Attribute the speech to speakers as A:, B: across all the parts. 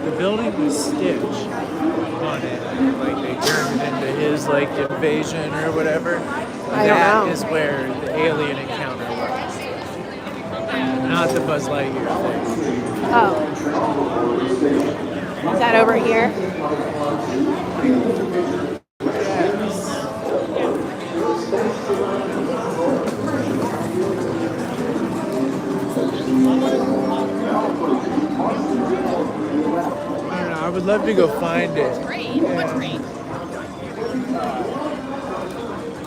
A: the building with Stitch on it, like they turned it into his like invasion or whatever.
B: I don't
A: That
B: know.
A: is where the alien encounter was, not the Buzz Lightyear thing.
B: Oh. Is that over here?
A: I don't know. I would love to go find it.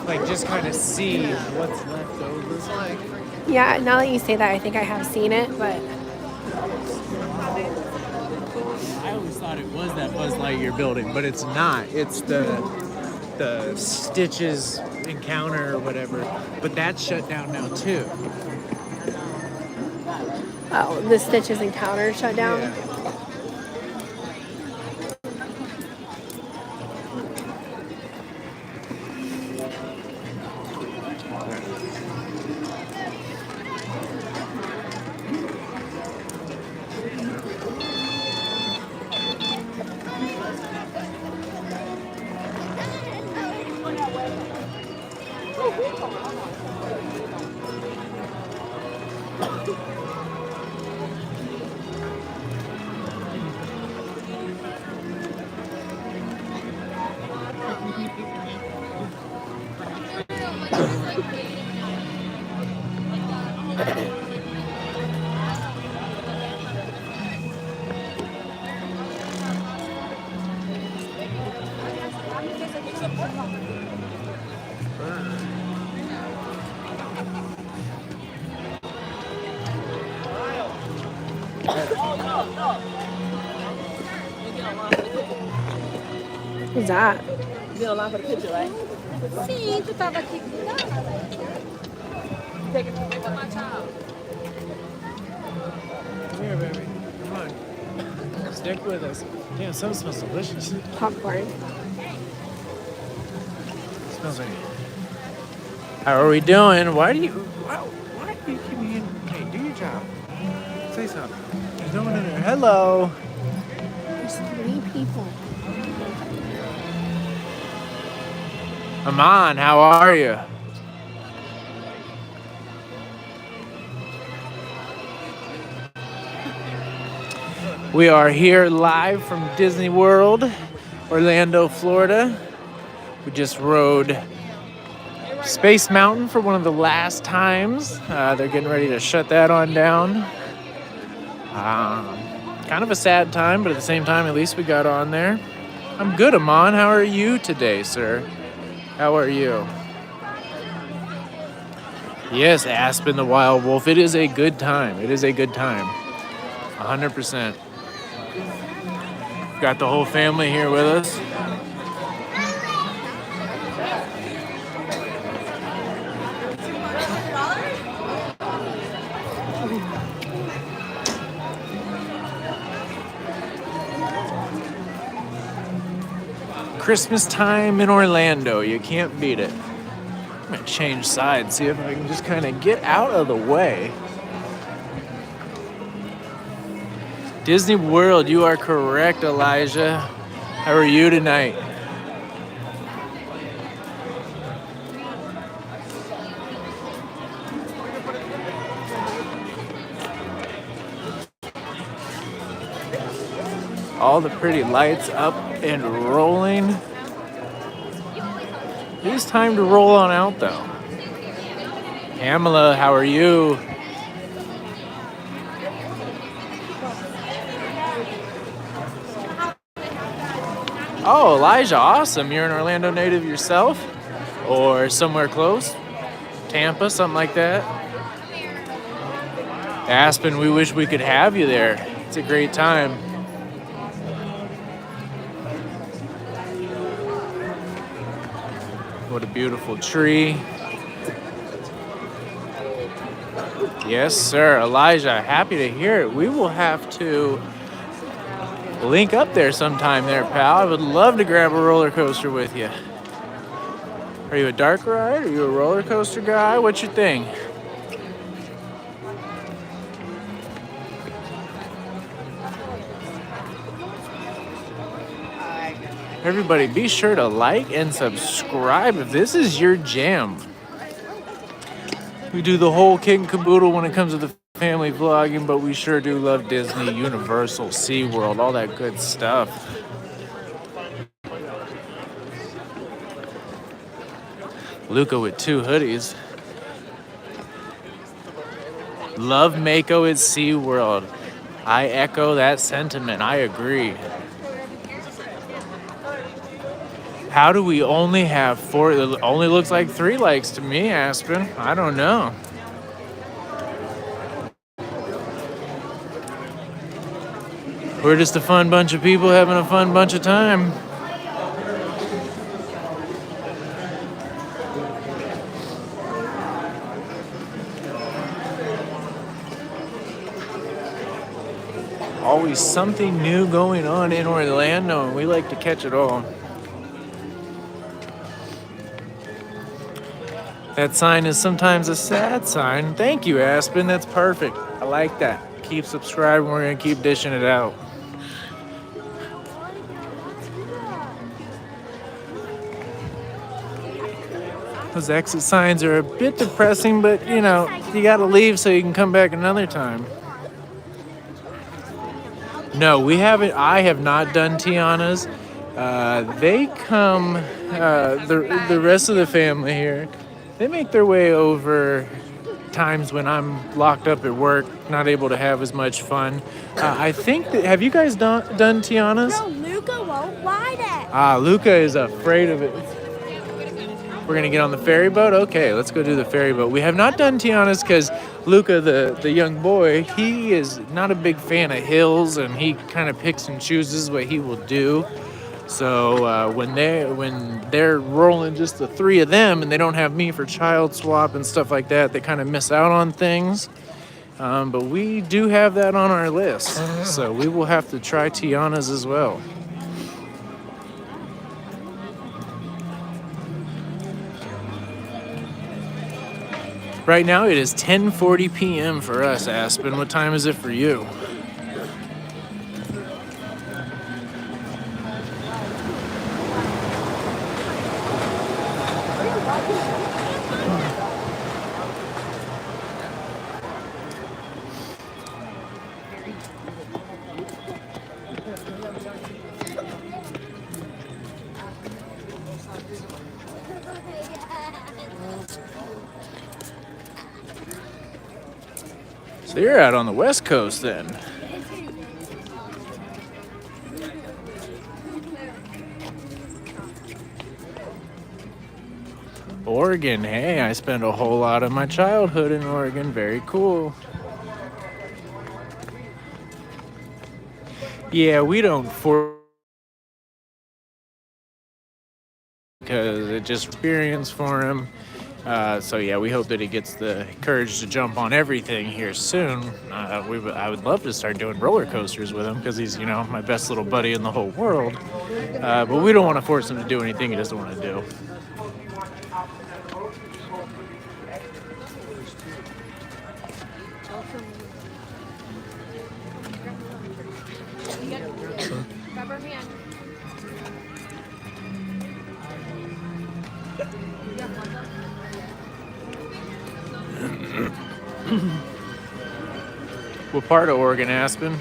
A: Like just kind of see what's left over.
B: Yeah, now that you say that, I think I have seen it, but
A: I always thought it was that Buzz Lightyear building, but it's not. It's the Stitches encounter or whatever. But that's shut down now too.
B: oh, the Stitches encounter shut down.
A: Yeah.
B: Who's that?
C: Deu lá para o pedido, é? Sim, tu tava aqui. Pega aqui, tchau.
A: Come here, baby. Come on. Stick with us. Damn, something smells delicious.
B: Popcorn.
A: Smells like. How are we doing? Why do you keep me in? Hey, do your job. Say something. There's no one in there. Hello.
B: There's 3 people.
A: Aman, how are you? We are here live from Disney World, Orlando, Florida. We just rode Space Mountain for one of the last times. They're getting ready to shut that on down. Kind of a sad time, but at the same time, at least we got on there. I'm good, Aman. How are you today, sir? How are you? Yes, Aspen the Wild Wolf. It is a good time. It is a good time. 100%. Got the whole family here with us. Christmas time in Orlando. You can't beat it. I'm gonna change sides, see if I can just kind of get out of the way. Disney World, you are correct, Elijah. How are you tonight? All the pretty lights up and rolling. It is time to roll on out, though. Pamela, how are you? Oh, Elijah, awesome. You're an Orlando native yourself? Or somewhere close? Tampa, something like that? Aspen, we wish we could have you there. It's a great time. What a beautiful tree. Yes, sir. Elijah, happy to hear it. We will have to link up there sometime there, pal. I would love to grab a roller coaster with you. Are you a dark ride? Are you a roller coaster guy? What's your thing? Everybody, be sure to like and subscribe if this is your jam. We do the whole kit and caboodle when it comes to the family vlogging, but we sure do love Disney, Universal, SeaWorld, all that good stuff. Luca with 2 hoodies. Love Mako at SeaWorld. I echo that sentiment. I agree. How do we only have 4? It only looks like 3 likes to me, Aspen. I don't know. We're just a fun bunch of people having a fun bunch of time. Always something new going on in Orlando, and we like to catch it all. That sign is sometimes a sad sign. Thank you, Aspen. That's perfect. I like that. Keep subscribing. We're going to keep dishing it out. Those exit signs are a bit depressing, but you know, you got to leave so you can come back another time. No, we haven't. I have not done Tiana's. They come, the rest of the family here, they make their way over times when I'm locked up at work, not able to have as much fun. I think that, have you guys done Tiana's?
C: No, Luca won't ride it.
A: Luca is afraid of it. We're gonna get on the ferry boat? Okay, let's go do the ferry boat. We have not done Tiana's because Luca, the young boy, he is not a big fan of hills, and he kind of picks and chooses what he will do. So when they're rolling just the 3 of them and they don't have me for child swap and stuff like that, they kind of miss out on things. But we do have that on our list, so we will have to try Tiana's as well. Right now it is 10:40 p.m. for us, Aspen. What time is it for you? So you're out on the West Coast then. Oregon, hey, I spent a whole lot of my childhood in Oregon. Very cool. Yeah, we don't because it just experience for him. So yeah, we hope that he gets the courage to jump on everything here soon. I would love to start doing roller coasters with him because he's, you know, my best little buddy in the whole world. But we don't want to force him to do anything he doesn't want to do.
B: Rubber hand.
A: What part of Oregon, Aspen?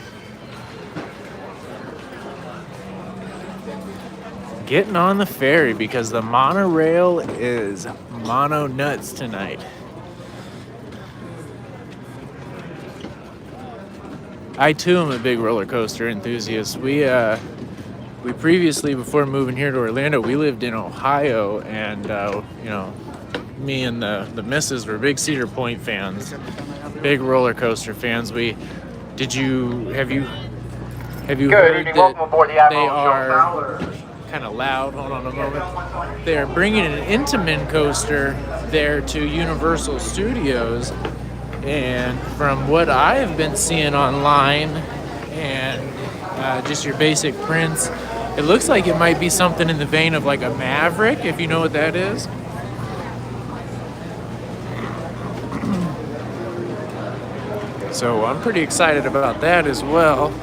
A: Getting on the ferry because the monorail is mono nuts tonight. I too am a big roller coaster enthusiast. We previously, before moving here to Orlando, we lived in Ohio, and you know, me and the missus were big Cedar Point fans, big roller coaster fans. Have you heard that they are kind of loud? Hold on a moment. They're bringing an Intamin coaster there to Universal Studios, and from what I've been seeing online and just your basic prints, it looks like it might be something in the vein of like a Maverick, if you know what that is. So I'm pretty excited about that as well.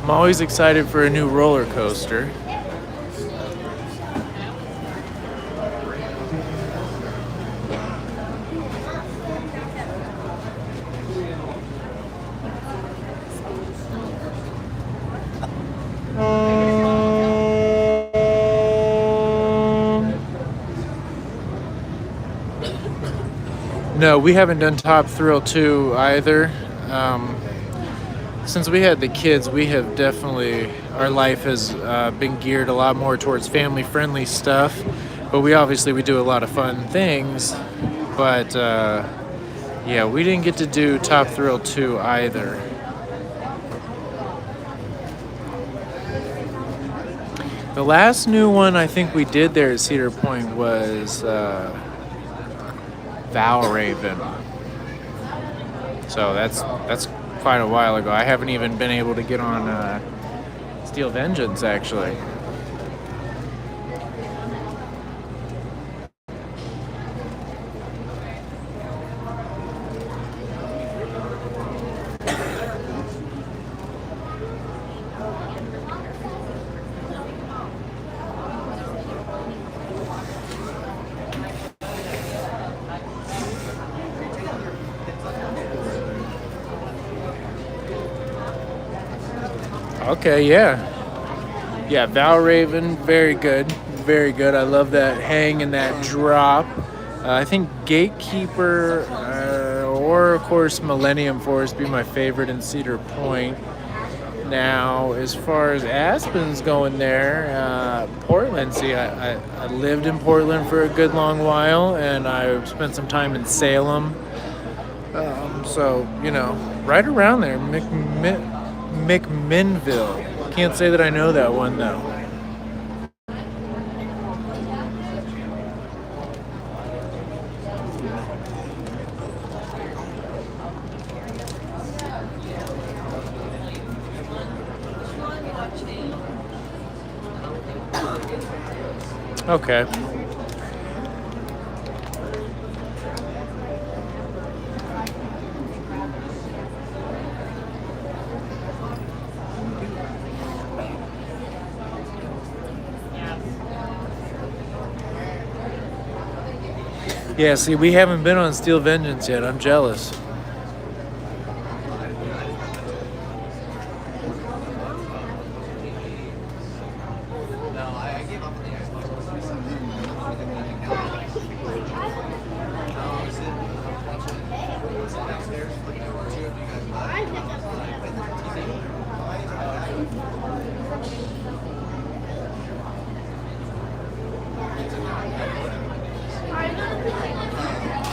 A: I'm always excited for a new roller coaster. No, we haven't done Top Thrill 2 either. Since we had the kids, we have definitely, our life has been geared a lot more towards family-friendly stuff. But we do a lot of fun things. But yeah, we didn't get to do Top Thrill 2 either. The last new one I think we did there at Cedar Point was Valraven. So that's quite a while ago. I haven't even been able to get on Steel Vengeance actually. Okay, yeah. Yeah, Valraven, very good. Very good. I love that hang and that drop. I think Gatekeeper or, of course, Millennium Forest be my favorite in Cedar Point. Now, as far as Aspen's going there, Portland, see, I lived in Portland for a good long while, and I spent some time in Salem. So, right around there, McMinnville. Can't say that I know that one though. Okay. Yeah, see, we haven't been on Steel Vengeance yet. I'm jealous.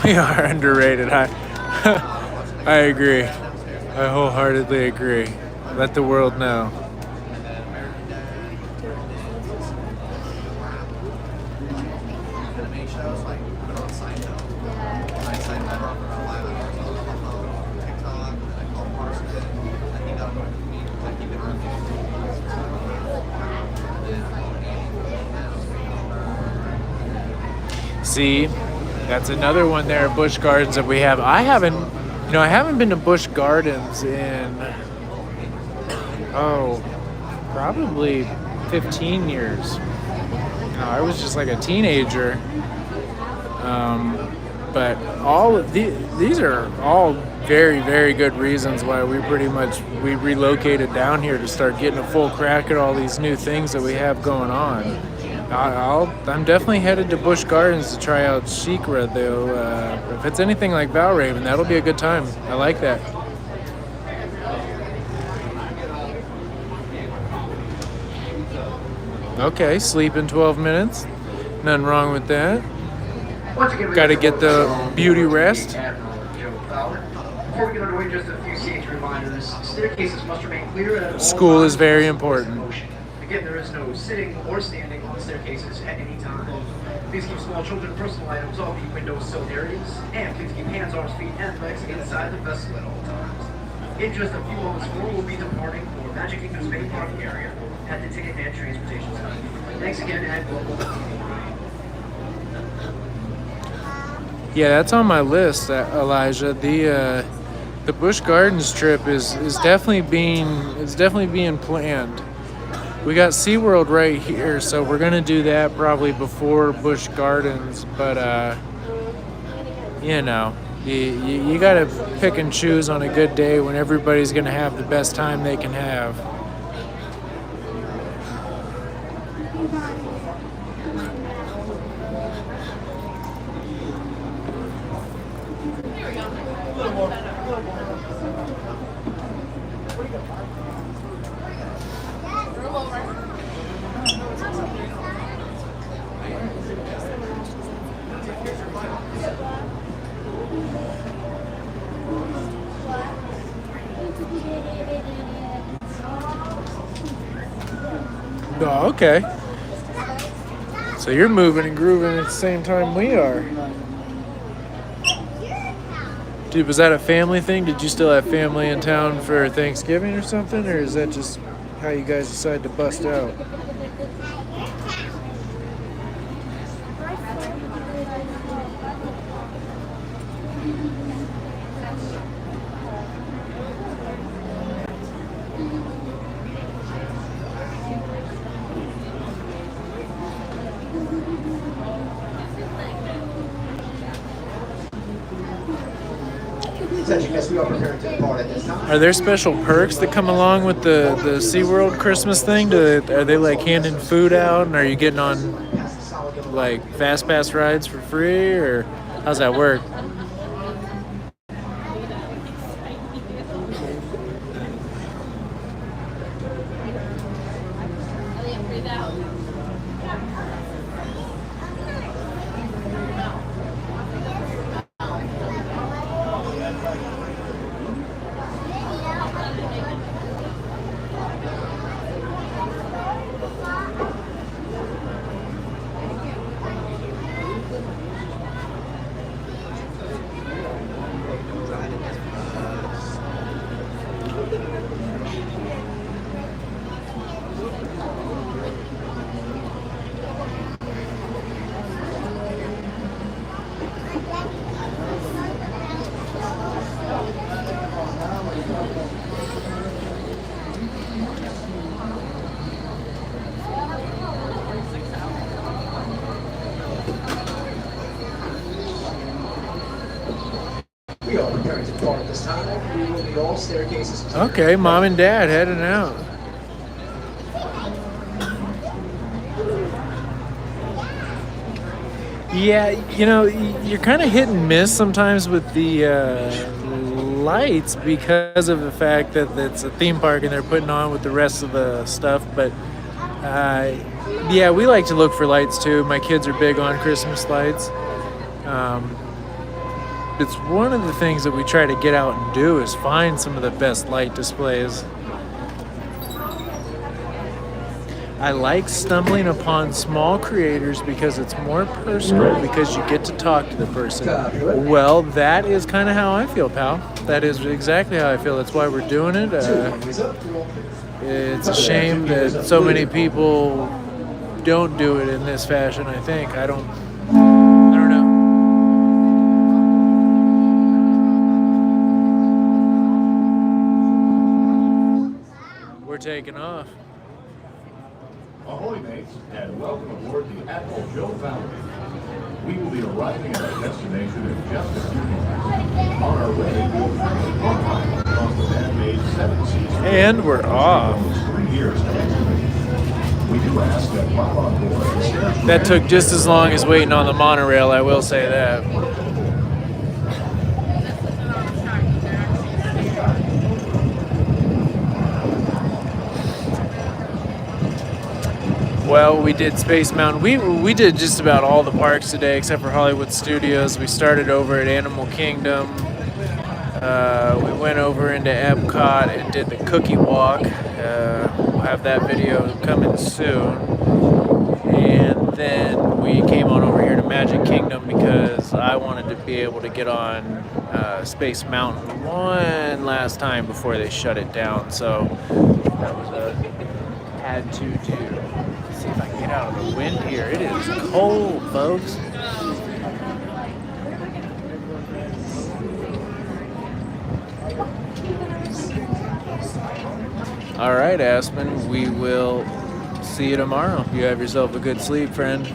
A: We are underrated. I agree. I wholeheartedly agree. Let the world know. See, that's another one there at Busch Gardens that we have. I haven't been to Busch Gardens in, probably 15 years. I was just like a teenager. But all of these are all very, very good reasons why we relocated down here to start getting a full crack at all these new things that we have going on. I'm definitely headed to Busch Gardens to try out SheiKra though. If it's anything like Valraven, that'll be a good time. I like that. Okay, sleep in 12 minutes. Nothing wrong with that. Got to get the beauty rest.
D: Before we get underway, just a few safety reminders. Staircases must remain clear at all
A: School is
D: times.
A: very important.
D: Again, there is no sitting or standing on the staircases at any time. Please keep small children and personal items off the windowsill areas, and please keep hands, arms, feet, and legs inside the vessel at all times. In just a few moments more, we'll be departing for Magic Kingdom's main parking area at the Ticket and Transportation Center. Thanks again, and welcome.
A: Yeah, that's on my list, Elijah. The Busch Gardens trip is definitely being planned. We got SeaWorld right here, so we're gonna do that probably before Busch Gardens. But you gotta pick and choose on a good day when everybody's gonna have the best time they can have. Oh, okay. So you're moving and grooving at the same time we are. Dude, was that a family thing? Did you still have family in town for Thanksgiving or something? Or is that just how you guys decided to bust out? Are there special perks that come along with the SeaWorld Christmas thing? Are they like handing food out, and are you getting on like fast pass rides for free, or how's that work?
D: We are preparing to depart at this time. We will be all staircases.
A: Okay, mom and dad heading out. Yeah, you know, you're kind of hit and miss sometimes with the lights because of the fact that it's a theme park and they're putting on with the rest of the stuff. But yeah, we like to look for lights too. My kids are big on Christmas lights. It's one of the things that we try to get out and do is find some of the best light displays. I like stumbling upon small creators because it's more personal, because you get to talk to the person. Well, that is kind of how I feel, pal. That is exactly how I feel. That's why we're doing it. It's a shame that so many people don't do it in this fashion, I think. I don't know. We're taking off.
E: Ahoy, mates, and welcome aboard the Admiral Joe Fowler. We will be arriving at our destination in just a few moments. On our way, we'll travel one across the man-made 7 seas.
A: And we're off.
E: Almost 3 years to excavate. We do ask that while on board, the stairs
A: That took just as long as waiting on the monorail, I will say that. Well, we did Space Mountain. We did just about all the parks today except for Hollywood Studios. We started over at Animal Kingdom. We went over into Epcot and did the Cookie Walk. We'll have that video coming soon. And then we came on over here to Magic Kingdom because I wanted to be able to get on Space Mountain one last time before they shut it down. So that was a had to do. Let's see if I can get out of the wind here. It is cold, folks. All right, Aspen, we will see you tomorrow. You have yourself a good sleep, friend.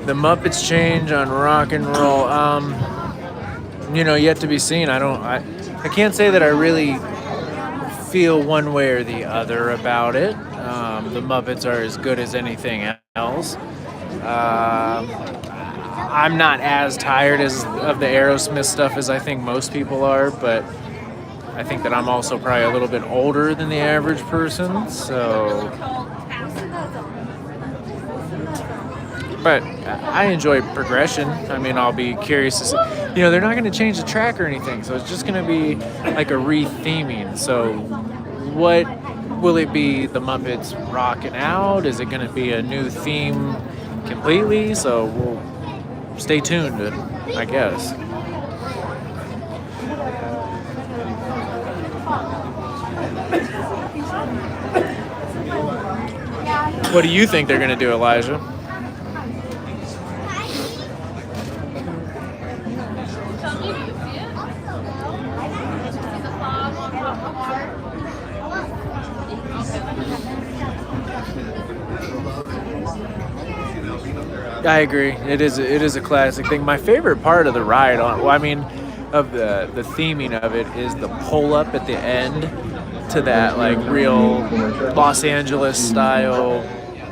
A: The Muppets change on Rock and Roll. Yet to be seen. I can't say that I really feel one way or the other about it. The Muppets are as good as anything else. I'm not as tired of the Aerosmith stuff as I think most people are, but I think that I'm also probably a little bit older than the average person, so. But I enjoy progression. I mean, I'll be curious to see. They're not going to change the track or anything, so it's just going to be like a re-theming. So, what will it be? The Muppets rocking out? Is it going to be a new theme completely? So, we'll stay tuned, I guess. What do you think they're going to do, Elijah? I agree. It is a classic thing. My favorite part of the ride, of the theming of it, is the pull up at the end to that like real Los Angeles style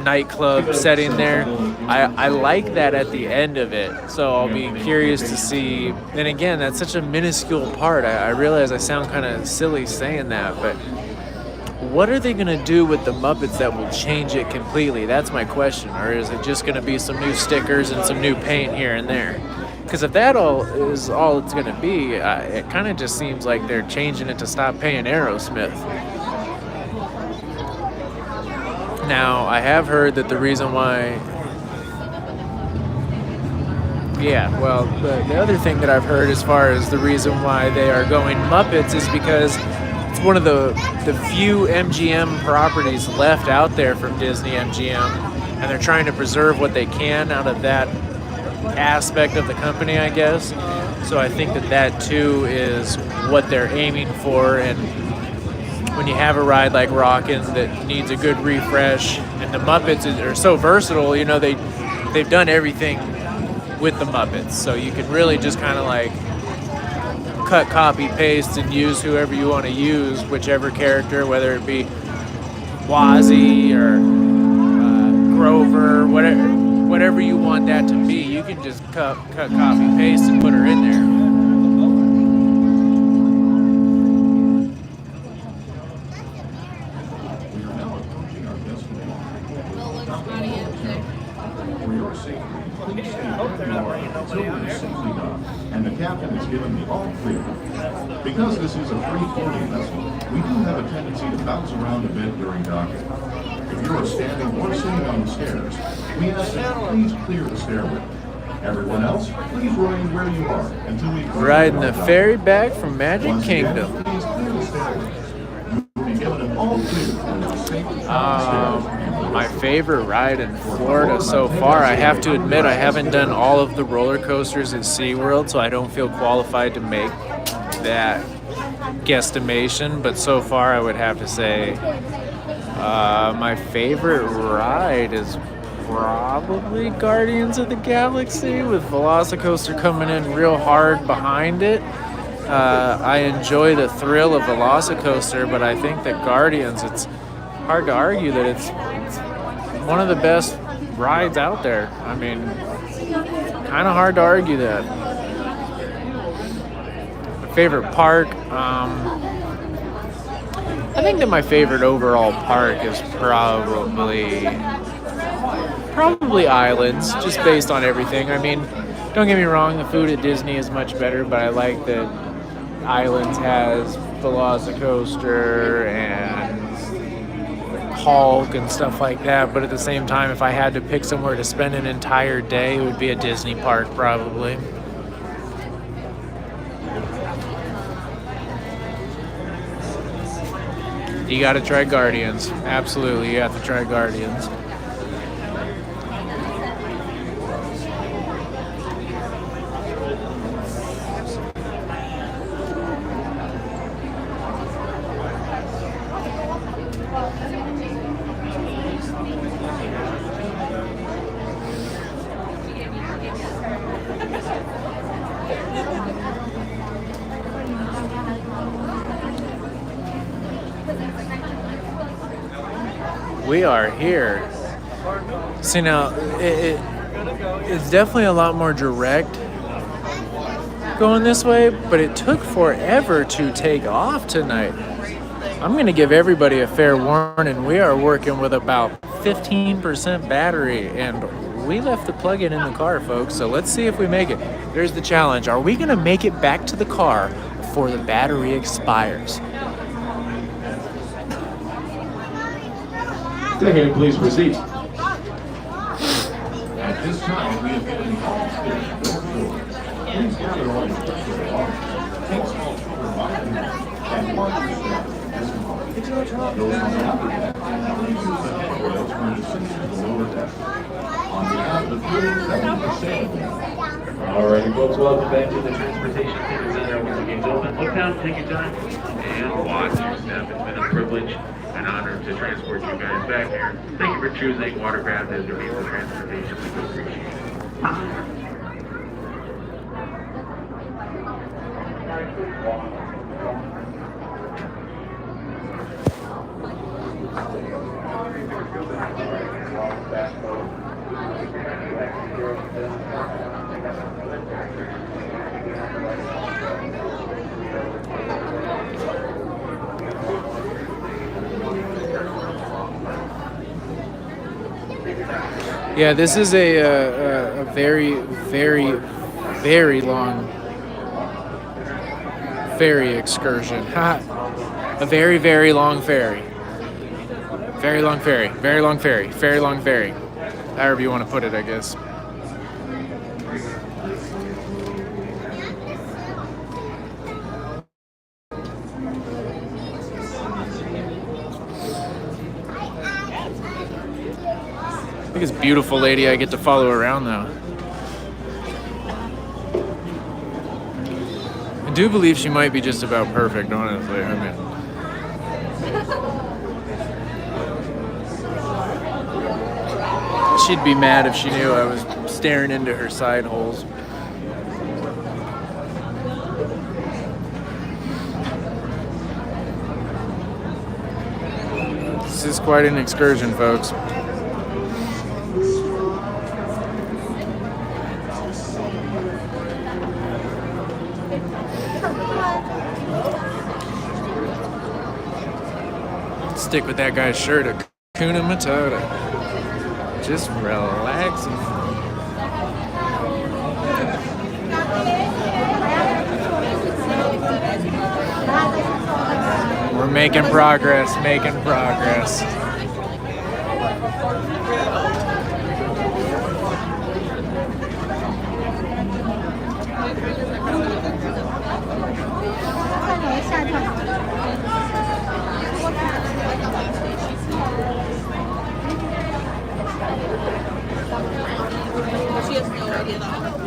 A: nightclub setting there. I like that at the end of it. So I'll be curious to see. And again, that's such a minuscule part. I realize I sound kind of silly saying that, but what are they going to do with the Muppets that will change it completely? That's my question. Or is it just going to be some new stickers and some new paint here and there? Because if that is all it's going to be, it kind of just seems like they're changing it to stop paying Aerosmith. Now, I have heard that the reason why... Yeah, well, the other thing that I've heard as far as the reason why they are going Muppets is because it's one of the few MGM properties left out there from Disney MGM, and they're trying to preserve what they can out of that aspect of the company, I guess. So I think that too is what they're aiming for. And when you have a ride like Rockin' that needs a good refresh, and the Muppets are so versatile, they've done everything with the Muppets, so you can really just kind of like cut, copy, paste, and use whoever you want to use, whichever character, whether it be Wazzy or Grover, whatever you want that to be, you can just cut, copy, paste, and put her in there.
E: And the captain is given the all clear. Because this is a free floating vessel, we do have a tendency to bounce around a bit during docking. If you are standing or sitting on the stairs, we ask that you please clear the stairway. Everyone else, please remain where you are until we
A: riding the ferry back from Magic Kingdom.
E: Please clear the stairway. You will be given an all clear for safe downstairs.
A: My favorite ride in Florida so far, I have to admit I haven't done all of the roller coasters at SeaWorld, so I don't feel qualified to make that guesstimation, but so far I would have to say my favorite ride is probably Guardians of the Galaxy, with Velocicoaster coming in real hard behind it. I enjoy the thrill of Velocicoaster, but I think that Guardians, it's hard to argue that it's one of the best rides out there. I mean, kind of hard to argue that. My favorite park, I think that my favorite overall park is probably Islands, just based on everything. I mean, don't get me wrong, the food at Disney is much better, but I like that Islands has Velocicoaster and Hulk and stuff like that, but at the same time, if I had to pick somewhere to spend an entire day, it would be a Disney park probably. You gotta try Guardians. Absolutely, you have to try Guardians. We are here. See, now, It's definitely a lot more direct going this way, but it took forever to take off tonight. I'm going to give everybody a fair warning. We are working with about 15% battery, and we left the plug-in in the car, folks, so let's see if we make it. There's the challenge. Are we going to make it back to the car before the battery expires?
E: Decade, please proceed. At this time, we have given all students door to door. Please gather all your personal belongings. Take small children by the hand and mark your step at this moment. Those on the upper deck, please use the handrails for your seats in the lower deck. On behalf of the crew, that we can say
F: Alrighty, folks, welcome back to the Transportation Ticket Center. Once again, gentlemen, look down, take your time, and watch your step. It's been a privilege and honor to transport you guys back here. Thank you for choosing Watercraft as your means of transportation. We do appreciate it.
A: Yeah, this is a very, very, very long ferry excursion. A very, very long ferry. Very long ferry. Very long ferry. Very long ferry. However you want to put it, I guess. I think it's a beautiful lady I get to follow around now. I do believe she might be just about perfect, honestly. I mean, she'd be mad if she knew I was staring into her side holes. This is quite an excursion, folks. Stick with that guy's shirt, Hakuna Matata. Just relaxing. We're making progress, making progress.
C: She has no idea that I'm going.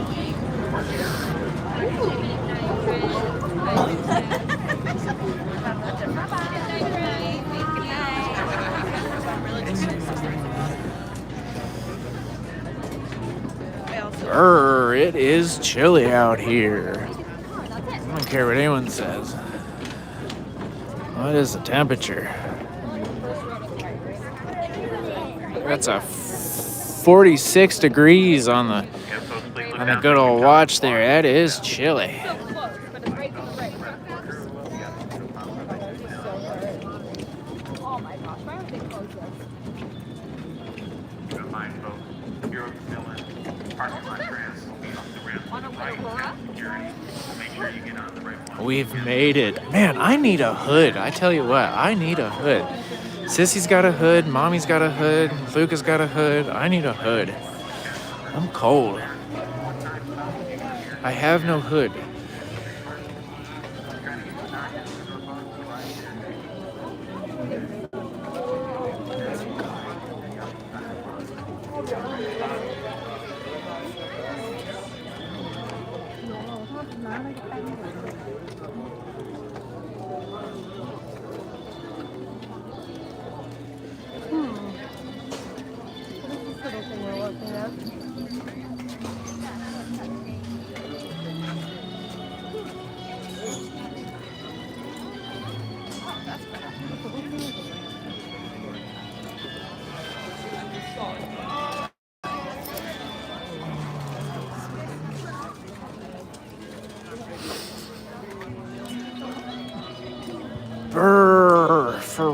A: It is chilly out here. I don't care what anyone says. What is the temperature? That's a 46 degrees on the good old watch there. That is chilly. We've made it. Man, I need a hood. I tell you what, I need a hood. Sissy's got a hood, Mommy's got a hood, Luca's got a hood. I need a hood. I'm cold. I have no hood.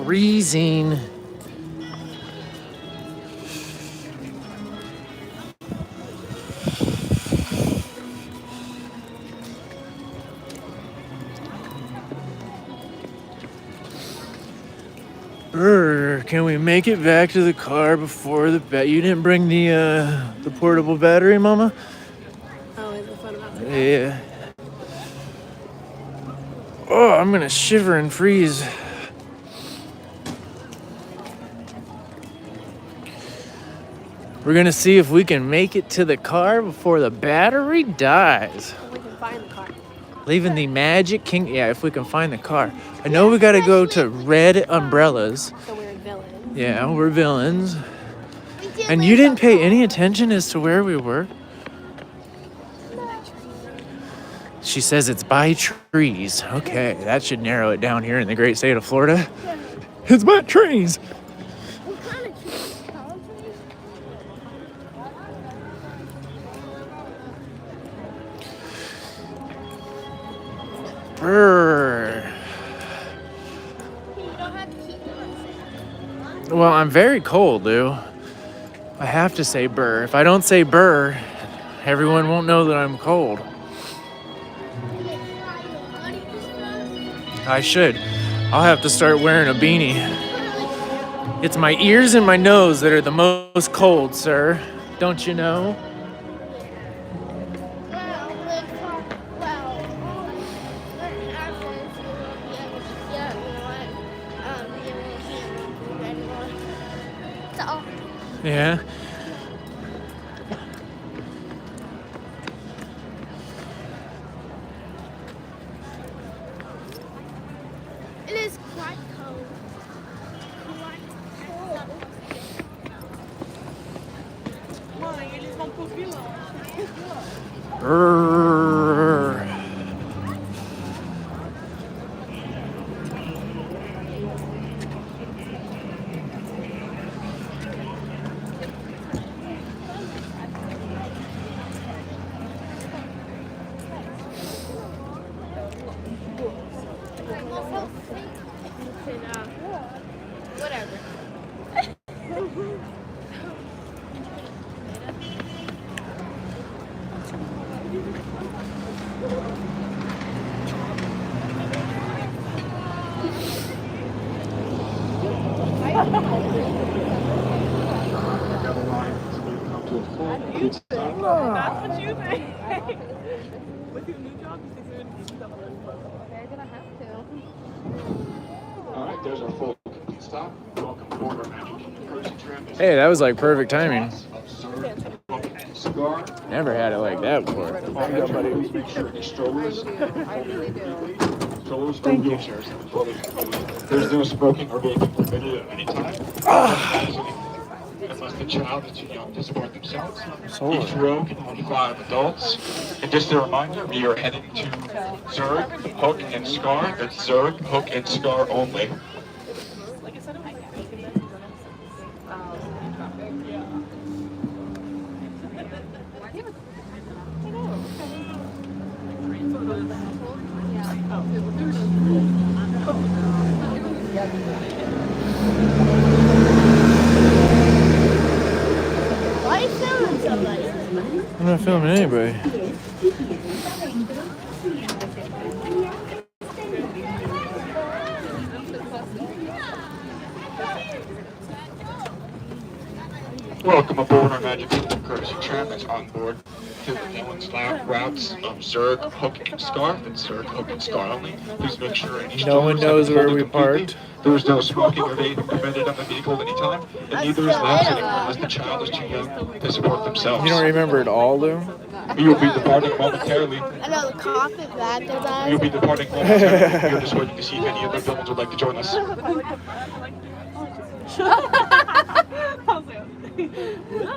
A: freezing. Brr, can we make it back to the car before the You didn't bring the portable battery, Mama?
B: Oh, is it fun about that?
A: Yeah. Oh, I'm gonna shiver and freeze. We're gonna see if we can make it to the car before the battery dies.
B: We can find the car.
A: Leaving the Magic King. Yeah, if we can find the car. I know we gotta go to Red Umbrellas.
B: So we're villains.
A: Yeah, we're villains. And you didn't pay any attention as to where we were? She says it's by trees. Okay, that should narrow it down here in the great state of Florida. It's by trees.
C: What kind of trees? Palm trees?
A: Brr.
C: You don't have to keep it.
A: Well, I'm very cold, Lou. I have to say burr. If I don't say burr, everyone won't know that I'm cold. I should. I'll have to start wearing a beanie. It's my ears and my nose that are the most cold, sir. Don't you know? Yeah.
C: It is quite cold.
A: Brr.
C: Whatever.
G: That's what you think. With your new job, you think you're going to do stuff like that?
C: They're gonna have to.
E: All right, there's our full stop. Welcome aboard our Magic Cruise trip.
A: Hey, that was like perfect timing.
E: Cigar.
A: Never had it like that before.
E: Everybody, make sure any strollers. Strollers or wheelchairs. There's no smoking or vaping permitted at any time. Unless the child is too young to support themselves. Each row can hold 5 adults. And just a reminder, we are heading to Zurich, Hook, and Scar. That's Zurich, Hook, and Scar only.
G: Like I said, it was like
C: Why are you filming somebody?
A: I'm not filming anybody.
E: Welcome aboard our Magic Kingdom courtesy tram that's on board to the Villains routes of Zurich, Hook, and Scar. That's Zurich, Hook, and Scar only. Please make sure any
A: No one
E: strollers
A: knows
E: have been
A: where
E: folded
A: we
E: completely.
A: parked.
E: There is no smoking or vaping permitted on the vehicle at any time, and neither is lap sitting unless the child is too young to support themselves.
A: You don't remember it all, Lou?
E: You will be departing momentarily.
C: I know the carpet back there, guys.
E: You'll be departing momentarily. We're just waiting to see if any other villains would like to join us.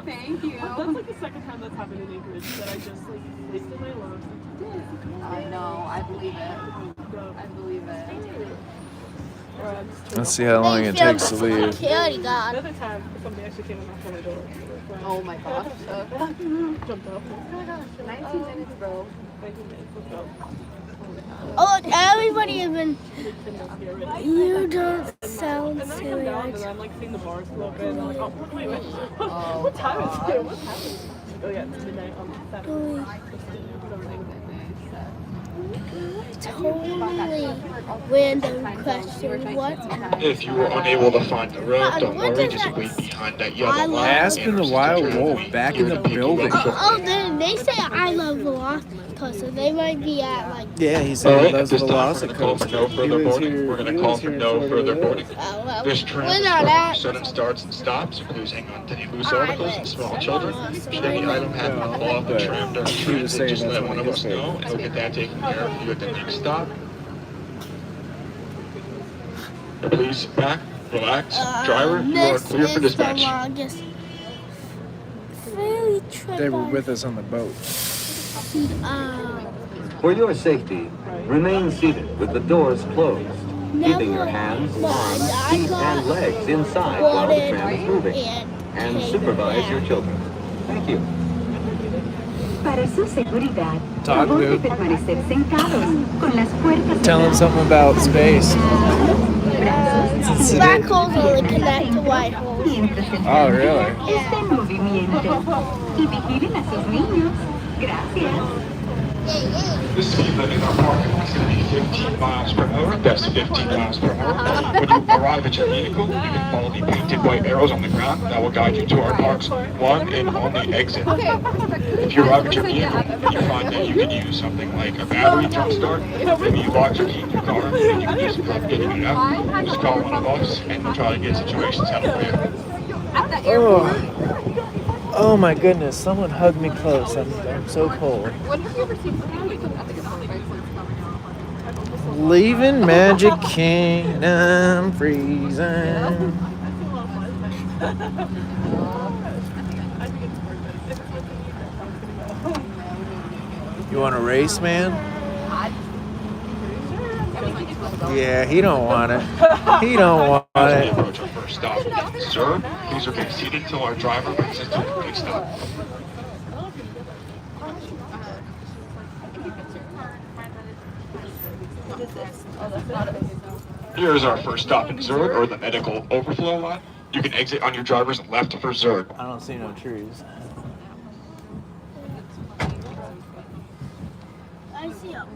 G: Thank you. That's like the second time that's happened in Anchorage that I just like wasted my load.
H: I know, I believe it. I believe it.
A: Let's see how long it takes to leave.
C: Security guard.
G: Another time, somebody actually came and knocked on my door.
H: Oh my gosh.
G: Jumped up.
H: 19 minutes, bro.
G: 19 minutes, let's go.
I: Oh, look, everybody has been. You don't sound silly.
G: I'm like seeing the bars open. I'm like, oh, wait. What time is it? What's happening? Oh, yeah, it's midnight on Saturday.
I: Totally random question. What?
J: If you were unable to find the road, don't worry, just wait behind that yellow line.
A: Aspen the Wild Wolf back in the building.
I: Oh, they say I love Velocicoaster. They might be at like.
A: Yeah, he
J: All
A: said
J: right,
A: he
J: at
A: loves
J: this time, we're going to call for no further boarding. We're going to call for no further boarding.
I: Well,
J: This train
I: we're
J: is
I: not
J: for
I: at.
J: sudden starts and stops, so please hang on to any loose articles and small children. Should any item happen to fall off the tram during transit, just let one of us know, and we'll get that taken care of for you at the next stop. Please sit back, relax. Driver, you are clear for dispatch.
I: The longest ferry trip.
A: They were with us on the boat.
K: For your safety, remain seated with the doors closed, keeping your hands, arms, feet, and legs inside while the tram is moving, and supervise your children. Thank you.
L: Para su seguridad,
A: Talk,
L: favor de
A: dude.
L: permanecer sentados con las puertas
A: Tell him something about space.
I: Black holes only connect to white holes.
A: Oh, really?
L: Está en movimiento. Y vigilen a sus niños. Gracias.
J: The speed limit in our parking lot is going to be 15 miles per hour. That's 15 miles per hour. When you arrive at your vehicle, you can follow the painted white arrows on the ground. That will guide you to our park's one and only exit. If you arrive at your vehicle and you find that you can use something like a battery jump start, maybe you locked your key in your car and you can use it getting it out, just call one of us and we'll try to get situations handled for you.
A: Oh my goodness, someone hug me close. I'm so cold.
H: When have you ever seen I think it's on Facebook.
A: Leaving Magic Kingdom freezing. You want to race, man? Yeah, he don't want it. He don't want
J: As we
A: it.
J: approach our first stop, sir, please remain seated until our driver brings us to a complete stop. Here is our first stop in Zurich, or the medical overflow line. You can exit on your driver's left for Zurich.
A: I don't see no trees.
I: I see them.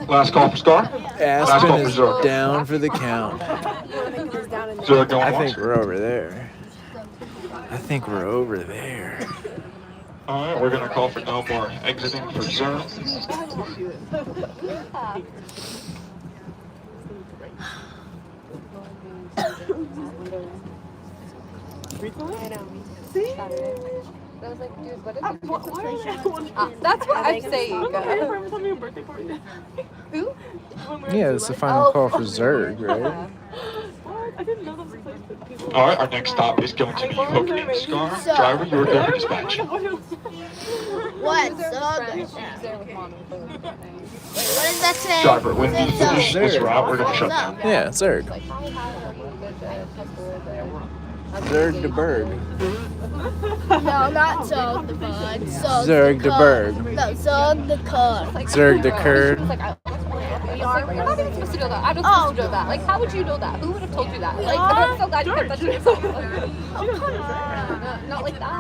J: Last call for Star. Last
A: Aspen
J: call for
A: is
J: Zurich.
A: down for the count.
J: Zurich going
A: I
J: once.
A: think we're over there. I think we're over there.
J: All right, we're gonna call for no more exiting for Zurich.
H: I was like, dude, what is it? That's what I'm saying. Who?
A: Yeah, it's the final call for Zurg, right?
G: I didn't know that was a place that people.
J: All right, our next stop is going to be Hook and Scar. Driver, you are clear for dispatch.
I: What? What is that say?
J: Driver, when we finish this route, we're gonna shut down.
A: Yeah, Zurg. Zurg de Berg.
I: No, not Zog the Bud.
A: Zurg de Berg.
I: No, Zog the Cud.
A: Zurg de Kurd.
H: You're not even supposed to know that. I'm not supposed to know that. Like, how would you know that? Who would have told you that? Like, I'm so glad you kept that to yourself. Not like that.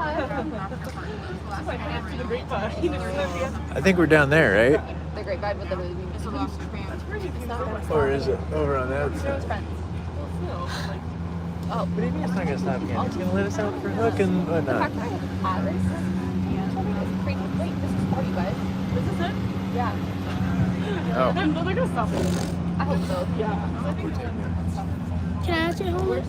A: I think we're down there, right?
H: The grapevine with the movie.
A: Or is it over on that side?
H: Oh,
A: What do you mean it's not going to stop again? It's going to let us out for Hook and whatnot.
H: Wait, this is for you guys.
G: This is it?
H: Yeah.
A: Oh.
G: No, they're gonna stop it.
H: I hope so.
G: Yeah.
I: Can I ask you homework?